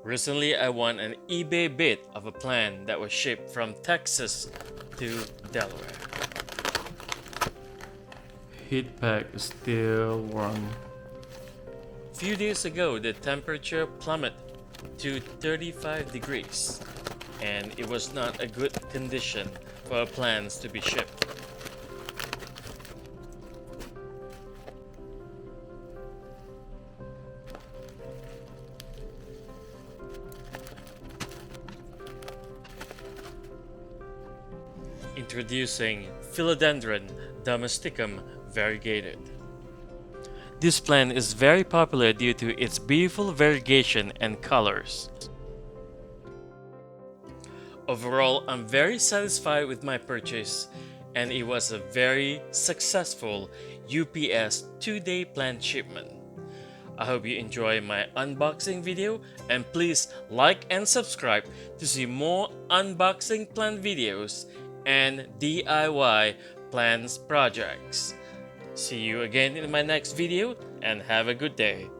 Recently, I won an eBay bid of a plant that was shipped from Texas to Delaware. Heat pack is still warm. Few days ago, the temperature plummeted to 35 degrees, and it was not a good condition for our plants to be shipped. Introducing Philodendron Domesticum Variegated. This plant is very popular due to its beautiful variegation and colors. Overall, I'm very satisfied with my purchase, and it was a very successful UPS 2-day plant shipment. I hope you enjoy my unboxing video, and please like and subscribe to see more unboxing plant videos and DIY plants projects. See you again in my next video, and have a good day.